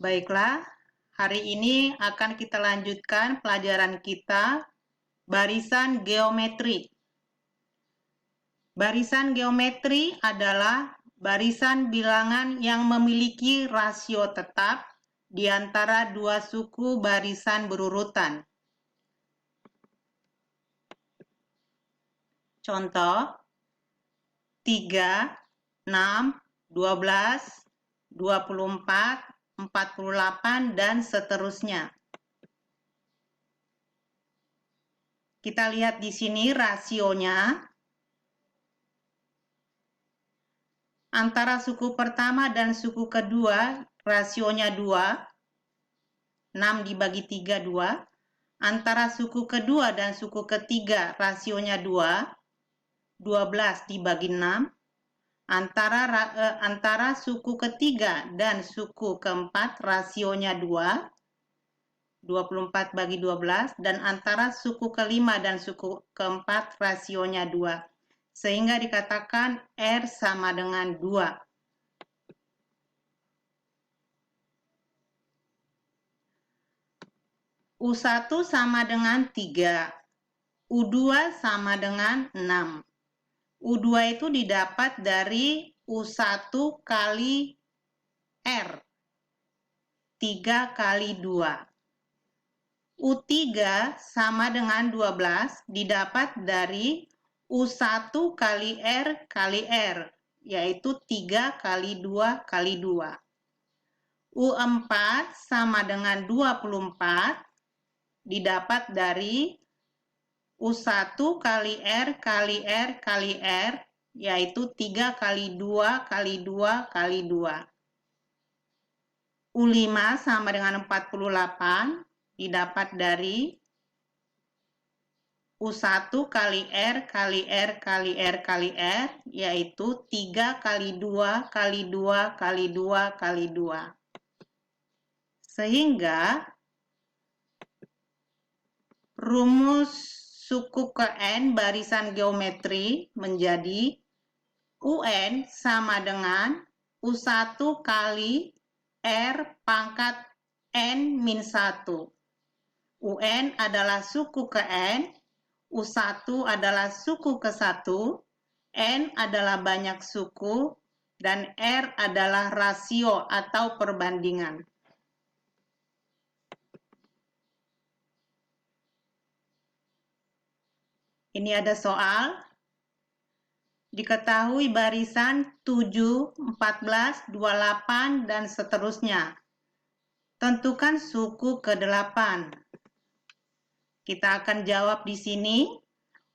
Baiklah, hari ini akan kita lanjutkan pelajaran kita barisan geometri. Barisan geometri adalah barisan bilangan yang memiliki rasio tetap di antara dua suku barisan berurutan. Contoh, 3, 6, 12, 24, 48, dan seterusnya. Kita lihat di sini rasionya. Antara suku pertama dan suku kedua, rasionya 2. 6 dibagi 3, 2. Antara suku kedua dan suku ketiga, rasionya 2. 12 dibagi 6. Antara suku ketiga dan suku keempat, rasionya 2. 24 bagi 12. Dan antara suku kelima dan suku keempat, rasionya 2. Sehingga dikatakan R sama dengan 2. U1 sama dengan 3. U2 sama dengan 6. U2 itu didapat dari U1 kali R. 3 kali 2. U3 sama dengan 12 didapat dari U1 kali R kali R, yaitu 3 kali 2 kali 2. U4 sama dengan 24 didapat dari U1 kali R kali R kali R, yaitu 3 kali 2 kali 2 kali 2. U5 sama dengan 48 didapat dari U1 kali R kali R kali R kali R, yaitu 3 kali 2 kali 2 kali 2 kali 2. Sehingga rumus suku ke N barisan geometri menjadi UN sama dengan U1 kali R pangkat N min 1. UN adalah suku ke N, U1 adalah suku ke 1, N adalah banyak suku, dan R adalah rasio atau perbandingan. Ini ada soal. Diketahui barisan 7, 14, 28, dan seterusnya. Tentukan suku ke-8. Kita akan jawab di sini.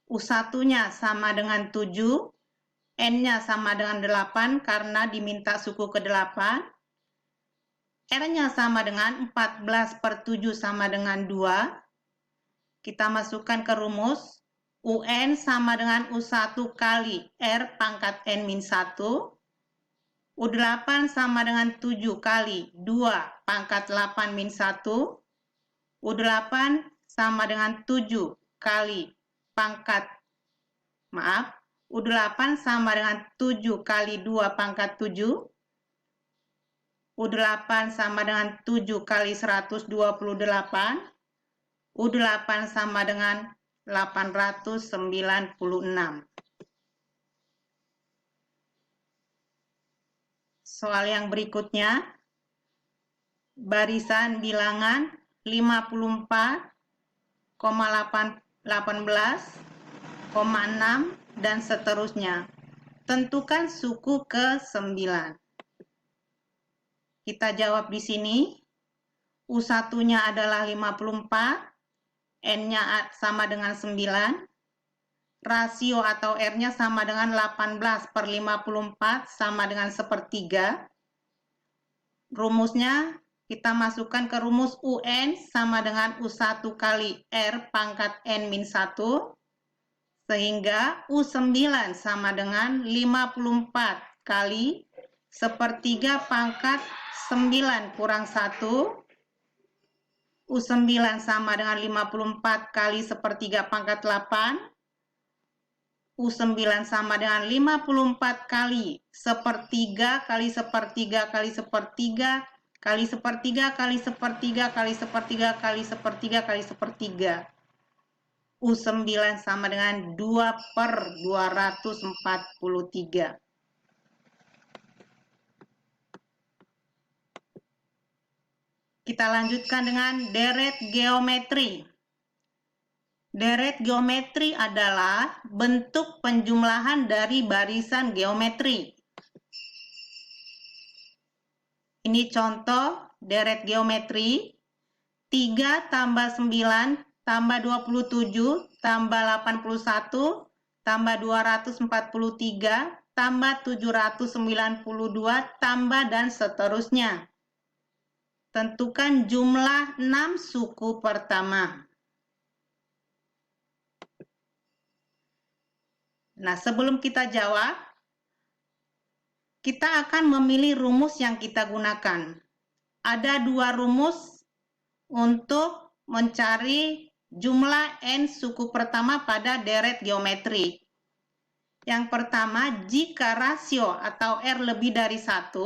U1-nya sama dengan 7, N-nya sama dengan 8 karena diminta suku ke-8. R-nya sama dengan 14 per 7 sama dengan 2. Kita masukkan ke rumus. UN sama dengan U1 kali R pangkat N min 1. U8 sama dengan 7 kali 2 pangkat 8 min 1. U8 sama dengan 7 kali U8 sama dengan 7 kali 2 pangkat 7. U8 sama dengan 7 kali 128. U8 sama dengan 896. Soal yang berikutnya, barisan bilangan 54,18,6 dan seterusnya. Tentukan suku ke-9. Kita jawab di sini. U1-nya adalah 54, N-nya sama dengan 9, rasio atau R-nya sama dengan 18 per 54 sama dengan 1/3. Rumusnya kita masukkan ke rumus UN sama dengan U1 kali R pangkat N min 1. Sehingga U9 sama dengan 54 kali 1/3 pangkat 9 kurang 1. U9 sama dengan 54 kali 1/3 pangkat 8. U9 sama dengan 54 kali 1/3 kali 1/3 kali 1/3 kali sepertiga, kali sepertiga, kali sepertiga, kali sepertiga, kali sepertiga. U9 sama dengan 2/243. Kita lanjutkan dengan deret geometri. Deret geometri adalah bentuk penjumlahan dari barisan geometri. Ini contoh deret geometri. 3 tambah 9 tambah 27 tambah 81 tambah 243 tambah 792 tambah dan seterusnya. Tentukan jumlah 6 suku pertama. Nah, sebelum kita jawab, kita akan memilih rumus yang kita gunakan. Ada 2 rumus untuk mencari jumlah N suku pertama pada deret geometri. Yang pertama, jika rasio atau R lebih dari 1,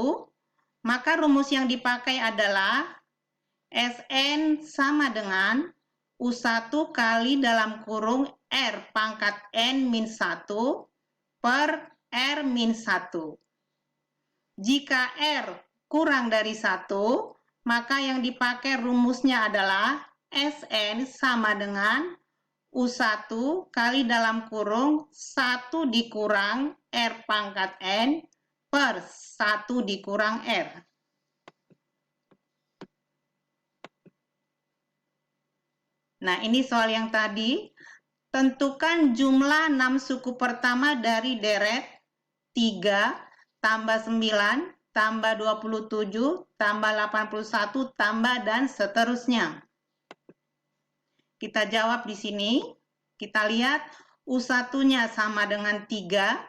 maka rumus yang dipakai adalah Sn sama dengan U1 kali dalam kurung R pangkat N min 1 per R min 1. Jika R kurang dari 1, maka yang dipakai rumusnya adalah Sn sama dengan U1 kali dalam kurung 1 dikurang R pangkat N per 1 dikurang R. Nah, ini soal yang tadi. Tentukan jumlah 6 suku pertama dari deret 3 tambah 9 tambah 27 tambah 81 tambah dan seterusnya. Kita jawab di sini. Kita lihat U1-nya sama dengan 3,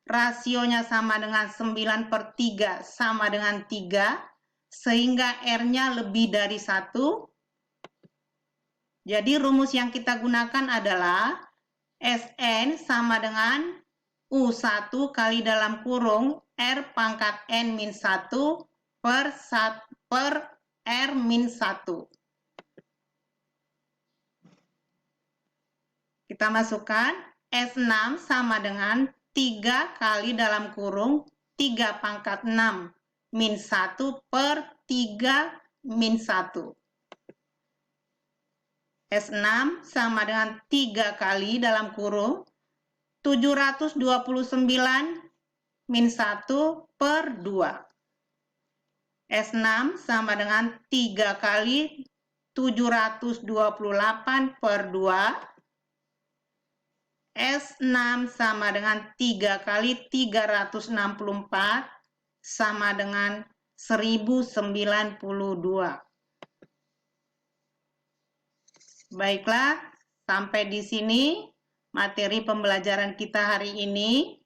rasionya sama dengan 9/3 sama dengan 3, sehingga R-nya lebih dari 1. Jadi rumus yang kita gunakan adalah Sn sama dengan U1 kali dalam kurung R pangkat N min 1 per R min 1. Kita masukkan S6 sama dengan 3 kali dalam kurung 3 pangkat 6 min 1 per 3 min 1. S6 sama dengan 3 kali dalam kurung 729 min 1 per 2. S6 sama dengan 3 kali 728 per 2. S6 sama dengan 3 kali 364 sama dengan 1092. Baiklah, sampai di sini materi pembelajaran kita hari ini.